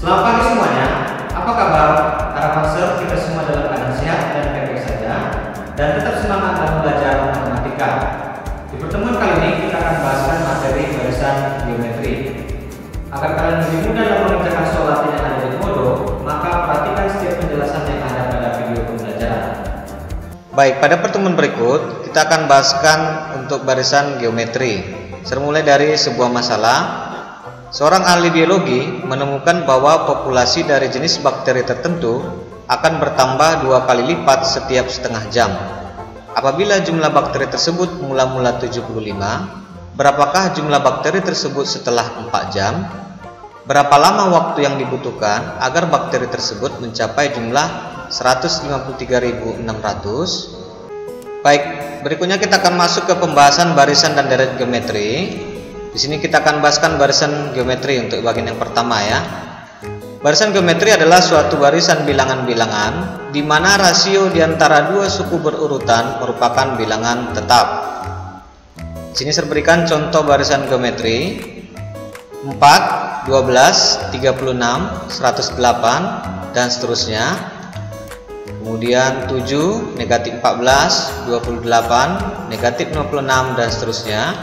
Selamat pagi semuanya, apa kabar? Harapan kita semua dalam keadaan sehat dan baik-baik saja, dan tetap semangat dalam belajar matematika. Di pertemuan kali ini kita akan bahaskan materi barisan geometri. Agar kalian lebih mudah dalam mengerjakan soal latihan yang ada di Komodo, maka perhatikan setiap penjelasan yang ada pada video pembelajaran. Baik, pada pertemuan berikut kita akan bahaskan untuk barisan geometri. Mulai dari sebuah masalah. Seorang ahli biologi menemukan bahwa populasi dari jenis bakteri tertentu akan bertambah 2 kali lipat setiap setengah jam. Apabila jumlah bakteri tersebut mula-mula 75, berapakah jumlah bakteri tersebut setelah 4 jam? Berapa lama waktu yang dibutuhkan agar bakteri tersebut mencapai jumlah 153.600? Baik, berikutnya kita akan masuk ke pembahasan barisan dan deret geometri. Di sini kita akan bahaskan barisan geometri untuk bagian yang pertama ya. Barisan geometri adalah suatu barisan bilangan-bilangan di mana rasio di antara dua suku berurutan merupakan bilangan tetap. Di sini saya berikan contoh barisan geometri 4, 12, 36, 108 dan seterusnya. Kemudian 7, negatif 14, 28, negatif 56 dan seterusnya.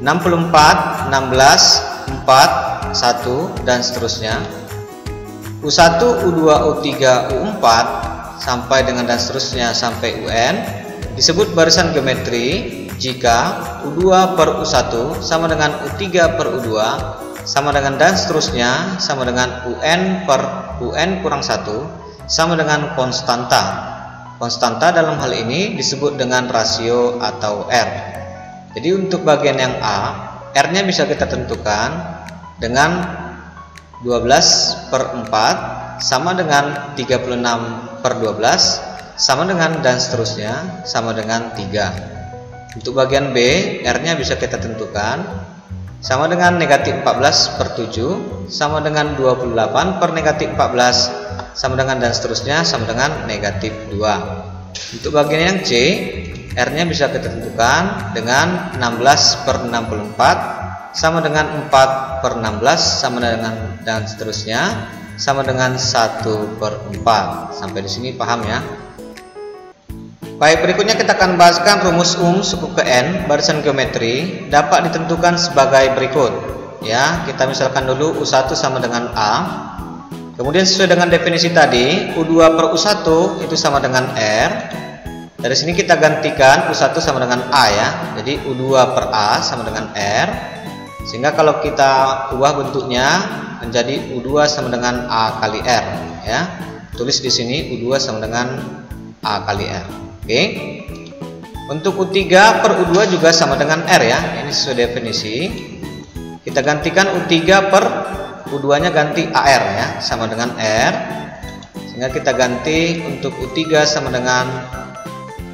64, 16, 4, 1 dan seterusnya. U1, U2, U3, U4 sampai dengan dan seterusnya sampai UN disebut barisan geometri jika U2 per U1 sama dengan U3 per U2 sama dengan dan seterusnya sama dengan UN per UN kurang 1 sama dengan konstanta. Konstanta dalam hal ini disebut dengan rasio atau R. Jadi untuk bagian yang A, R-nya bisa kita tentukan dengan 12 per 4 sama dengan 36 per 12 sama dengan dan seterusnya sama dengan 3. Untuk bagian B, R-nya bisa kita tentukan sama dengan negatif 14 per 7 sama dengan 28 per negatif 14 sama dengan dan seterusnya sama dengan negatif 2. Untuk bagian yang C, R-nya bisa kita tentukan dengan 16 per 64 sama dengan 4 per 16 sama dengan dan seterusnya sama dengan 1 per 4. Sampai di sini paham ya? Baik, berikutnya kita akan bahaskan rumus suku ke N barisan geometri dapat ditentukan sebagai berikut. Ya, kita misalkan dulu U1 sama dengan A. Kemudian sesuai dengan definisi tadi, U2 per U1 itu sama dengan R. Dari sini kita gantikan U1 sama dengan A ya. Jadi U2 per A sama dengan R. Sehingga kalau kita ubah bentuknya menjadi U2 sama dengan A kali R ya. Tulis di sini U2 sama dengan A kali R. Oke. Untuk U3 per U2 juga sama dengan R ya. Ini sesuai definisi. Kita gantikan U3 per U2-nya ganti AR ya, sama dengan R. Sehingga kita ganti untuk U3 sama dengan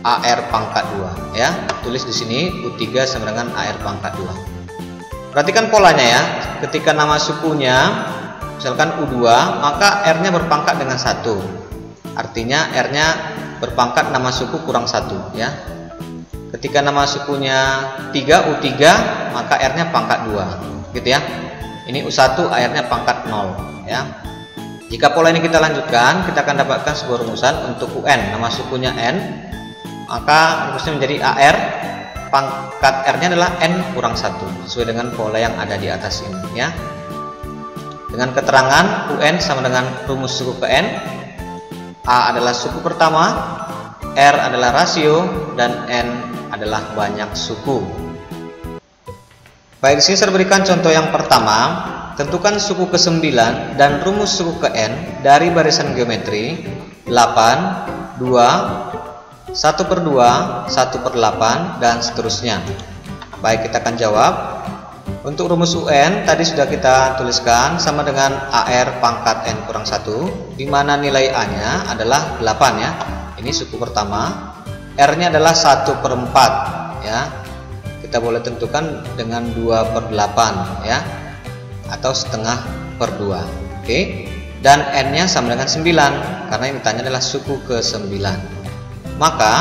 AR pangkat 2 ya. Tulis di sini U3 sama dengan AR pangkat 2. Perhatikan polanya ya. Ketika nama sukunya misalkan U2, maka R-nya berpangkat dengan 1. Artinya R-nya berpangkat nama suku kurang 1 ya. Ketika nama sukunya 3 U3, maka R-nya pangkat 2 gitu ya. Ini U1 AR-nya pangkat 0 ya. Jika pola ini kita lanjutkan, kita akan dapatkan sebuah rumusan untuk UN. Nama sukunya N, maka rumusnya menjadi AR pangkat R-nya adalah N kurang 1 sesuai dengan pola yang ada di atas ini ya. Dengan keterangan UN sama dengan rumus suku ke N, A adalah suku pertama, R adalah rasio, dan N adalah banyak suku. Baik, di sini saya berikan contoh yang pertama. Tentukan suku ke-9 dan rumus suku ke N dari barisan geometri 8, 2, 1 per 2, 1 per 8 dan seterusnya. Baik, kita akan jawab. Untuk rumus UN tadi sudah kita tuliskan sama dengan AR pangkat N kurang 1, di mana nilai A-nya adalah 8 ya. Ini suku pertama. R-nya adalah 1 per 4 ya. Kita boleh tentukan dengan 2 per 8 ya, atau setengah per 2. Oke. Dan N-nya sama dengan 9 karena yang ditanya adalah suku ke-9. Maka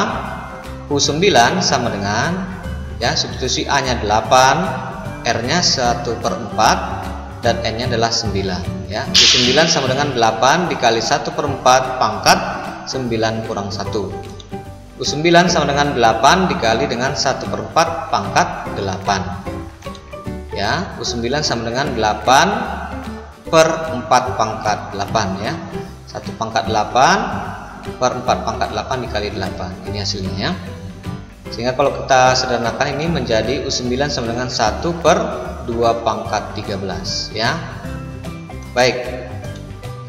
U9 sama dengan ya, substitusi A-nya 8, R-nya 1 per 4 dan N-nya adalah 9. ya. U9 sama dengan 8 dikali 1/4 pangkat 9 kurang 1. U9 sama dengan 8 dikali dengan 1/4 pangkat 8. Ya, U9 sama dengan 8/4 pangkat 8 ya. 1 pangkat 8/4 pangkat 8 dikali 8. Ini hasilnya ya. Sehingga kalau kita sederhanakan ini menjadi U9 sama dengan 1/2 pangkat 13 ya. Baik.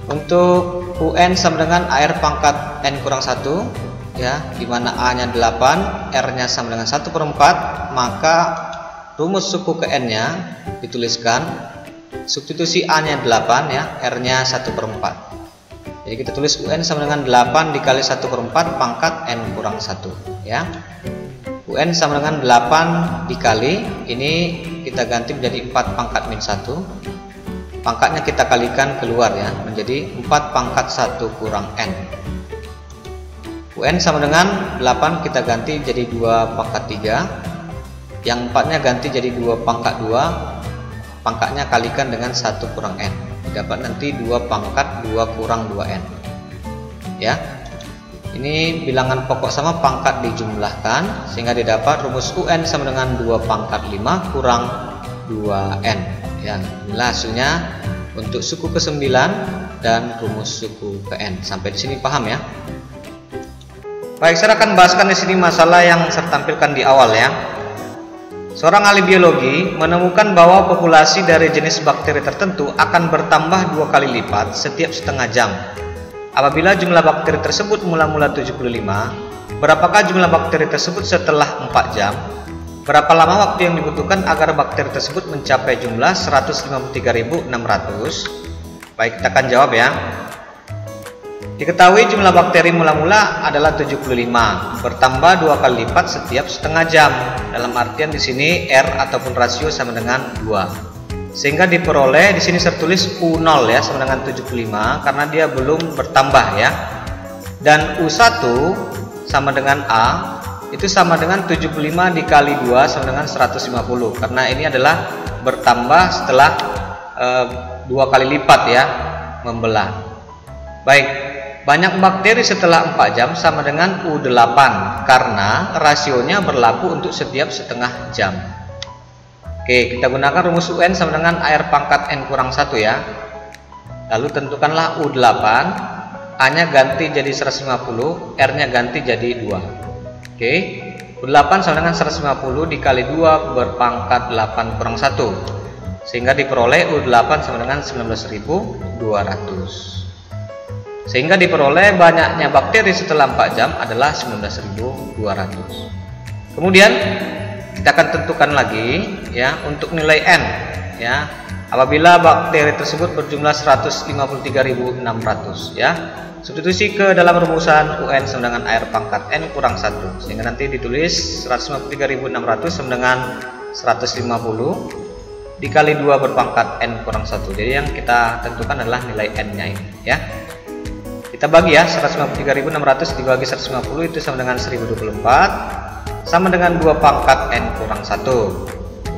Untuk UN sama dengan AR pangkat N kurang 1 ya, dimana A nya 8, R nya sama dengan 1/4, maka rumus suku ke N nya dituliskan substitusi A nya 8 ya, R nya 1/4. Jadi kita tulis UN sama dengan 8 dikali 1/4 pangkat N kurang 1 ya. UN sama dengan 8 dikali, ini kita ganti menjadi 4 pangkat min 1. Pangkatnya kita kalikan keluar ya, menjadi 4 pangkat 1 kurang N. UN sama dengan 8 kita ganti jadi 2 pangkat 3. Yang 4 nya ganti jadi 2 pangkat 2. Pangkatnya kalikan dengan 1 kurang N. Dapat nanti 2 pangkat 2 kurang 2N ya. Ini bilangan pokok sama pangkat dijumlahkan sehingga didapat rumus UN sama dengan 2 pangkat 5 kurang 2N ya. Inilah hasilnya untuk suku ke-9 dan rumus suku ke N. Sampai di sini paham ya. Baik, saya akan bahaskan di sini masalah yang saya tampilkan di awal ya. Seorang ahli biologi menemukan bahwa populasi dari jenis bakteri tertentu akan bertambah 2 kali lipat setiap setengah jam. Apabila jumlah bakteri tersebut mula-mula 75, berapakah jumlah bakteri tersebut setelah 4 jam? Berapa lama waktu yang dibutuhkan agar bakteri tersebut mencapai jumlah 153.600? Baik, kita akan jawab ya. Diketahui jumlah bakteri mula-mula adalah 75, bertambah 2 kali lipat setiap setengah jam. Dalam artian di sini R ataupun rasio sama dengan 2. Sehingga diperoleh di sini saya tulis U0 ya sama dengan 75 karena dia belum bertambah ya. Dan U1 sama dengan A itu sama dengan 75 dikali 2 sama dengan 150 karena ini adalah bertambah setelah 2 kali lipat ya, membelah. Baik. Banyak bakteri setelah 4 jam sama dengan U8 karena rasionya berlaku untuk setiap setengah jam. Oke, kita gunakan rumus UN sama dengan AR pangkat N kurang 1 ya. Lalu tentukanlah U8, A nya ganti jadi 150, R nya ganti jadi 2. Oke, U8 sama dengan 150 dikali 2 berpangkat 8 kurang 1 sehingga diperoleh U8 sama dengan 19.200. Sehingga diperoleh banyaknya bakteri setelah 4 jam adalah 19.200. Kemudian kita akan tentukan lagi ya untuk nilai N ya. Apabila bakteri tersebut berjumlah 153.600 ya. Substitusi ke dalam rumusan UN sama dengan AR pangkat N kurang 1 sehingga nanti ditulis 153.600 sama dengan 150 dikali 2 berpangkat N kurang 1. Jadi yang kita tentukan adalah nilai N nya ini ya. Kita bagi ya, 153.600 dibagi 150 itu sama dengan 1024 sama dengan 2 pangkat N kurang 1.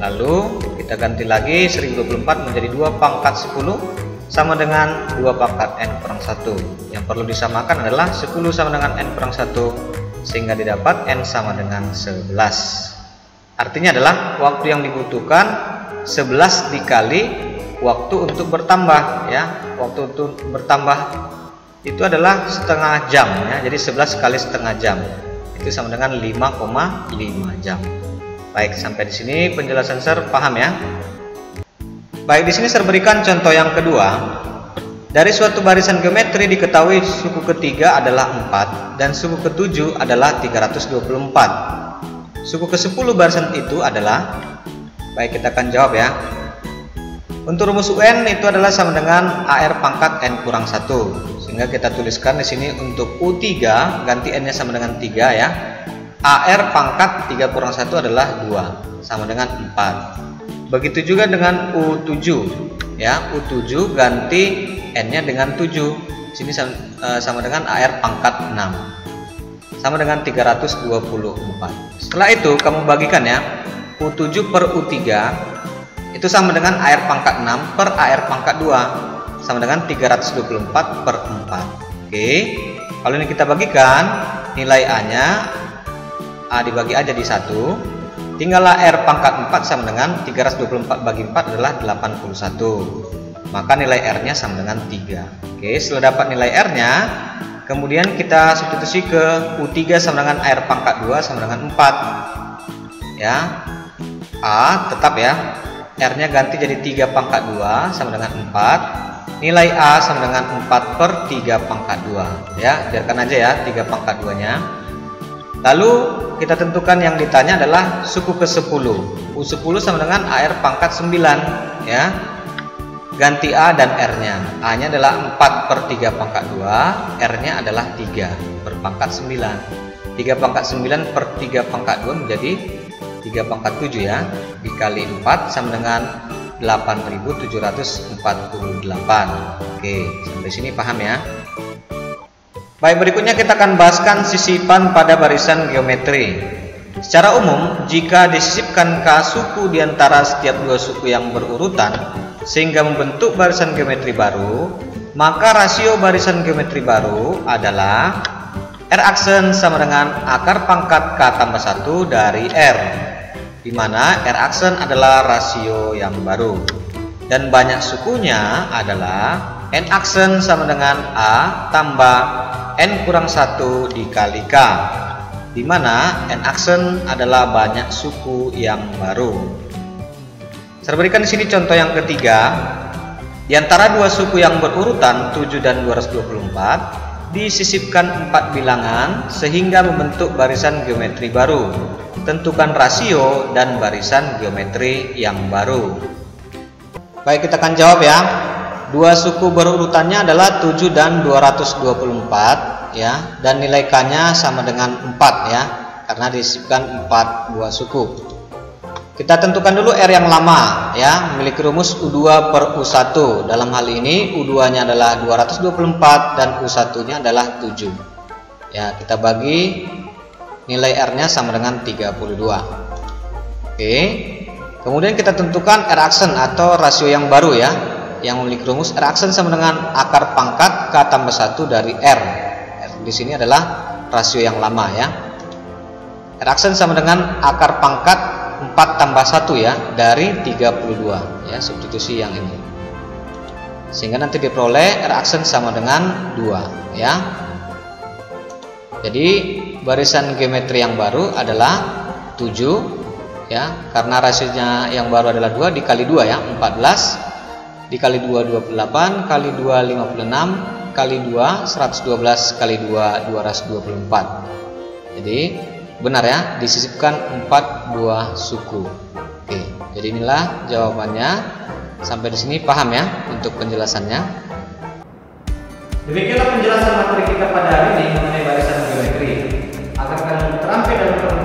Lalu kita ganti lagi 1024 menjadi 2 pangkat 10 sama dengan 2 pangkat N kurang 1. Yang perlu disamakan adalah 10 sama dengan N kurang 1 sehingga didapat N sama dengan 11. Artinya adalah waktu yang dibutuhkan 11 dikali waktu untuk bertambah ya. Waktu untuk bertambah itu adalah setengah jam ya. Jadi 11 kali setengah jam itu sama dengan 5,5 jam. Baik, sampai di sini penjelasan saya paham ya. Baik, di sini saya berikan contoh yang kedua. Dari suatu barisan geometri diketahui suku ketiga adalah 4 dan suku ketujuh adalah 324. Suku ke-10 barisan itu adalah, baik kita akan jawab ya. Untuk rumus UN itu adalah sama dengan AR pangkat N kurang 1. Sehingga kita tuliskan di sini untuk U3 ganti N nya sama dengan 3 ya. AR pangkat 3 kurang 1 adalah 2 sama dengan 4. Begitu juga dengan U7 ya. U7 ganti N nya dengan 7. Sini sama dengan AR pangkat 6 sama dengan 324. Setelah itu kamu bagikan ya. U7 per U3 itu sama dengan AR pangkat 6 per AR pangkat 2. sama dengan 324 per 4. Oke, kalau ini kita bagikan, nilai A-nya A dibagi aja di 1, tinggallah R pangkat 4 sama dengan 324 bagi 4 adalah 81. Maka nilai R-nya sama dengan 3. Oke, setelah dapat nilai R-nya, kemudian kita substitusi ke U3 sama dengan R pangkat 2 sama dengan 4. Ya, A tetap ya, R-nya ganti jadi 3 pangkat 2 sama dengan 4. Nilai A sama dengan 4 per 3 pangkat 2. Ya, biarkan aja ya 3 pangkat 2-nya. Lalu kita tentukan yang ditanya adalah suku ke-10. U10 sama dengan AR pangkat 9. Ya, ganti A dan R-nya. A-nya adalah 4 per 3 pangkat 2. R-nya adalah 3 per pangkat 9. 3 pangkat 9 per 3 pangkat 2 menjadi 3 pangkat 7 ya. Dikali 4 sama dengan 8.748. Oke, sampai sini paham ya. Baik, berikutnya kita akan bahaskan sisipan pada barisan geometri. Secara umum, jika disisipkan K suku di antara setiap dua suku yang berurutan sehingga membentuk barisan geometri baru, maka rasio barisan geometri baru adalah R aksen sama dengan akar pangkat K tambah 1 dari R, di mana R aksen adalah rasio yang baru, dan banyak sukunya adalah N aksen sama dengan A tambah N kurang 1 dikali K, di mana N aksen adalah banyak suku yang baru. Saya berikan di sini contoh yang ketiga. Di antara dua suku yang berurutan 7 dan 224 disisipkan 4 bilangan sehingga membentuk barisan geometri baru. Tentukan rasio dan barisan geometri yang baru. Baik, kita akan jawab ya. Dua suku berurutannya adalah 7 dan 224 ya, dan nilai K-nya sama dengan 4 ya, karena disisipkan 4 buah suku. Kita tentukan dulu R yang lama ya, memiliki rumus U2 per U1. Dalam hal ini U2-nya adalah 224 dan U1-nya adalah 7. Ya, kita bagi nilai R-nya sama dengan 32. Oke. Kemudian kita tentukan R aksen atau rasio yang baru ya, yang memiliki rumus R aksen sama dengan akar pangkat K tambah 1 dari R. R di sini adalah rasio yang lama ya. R aksen sama dengan akar pangkat 4 tambah 1 ya, dari 32 ya, substitusi yang ini. Sehingga nanti diperoleh R aksen sama dengan 2 ya. Jadi barisan geometri yang baru adalah 7 ya, karena rasionya yang baru adalah 2 dikali 2 ya, 14 dikali 2 28, kali 2 56, kali 2 112, kali 2 224. Jadi benar ya, disisipkan 4 buah suku. Oke, jadi inilah jawabannya. Sampai di sini paham ya untuk penjelasannya. Demikianlah penjelasan materi kita pada hari ini mengenai barisan geometri. Agar kalian terampil dalam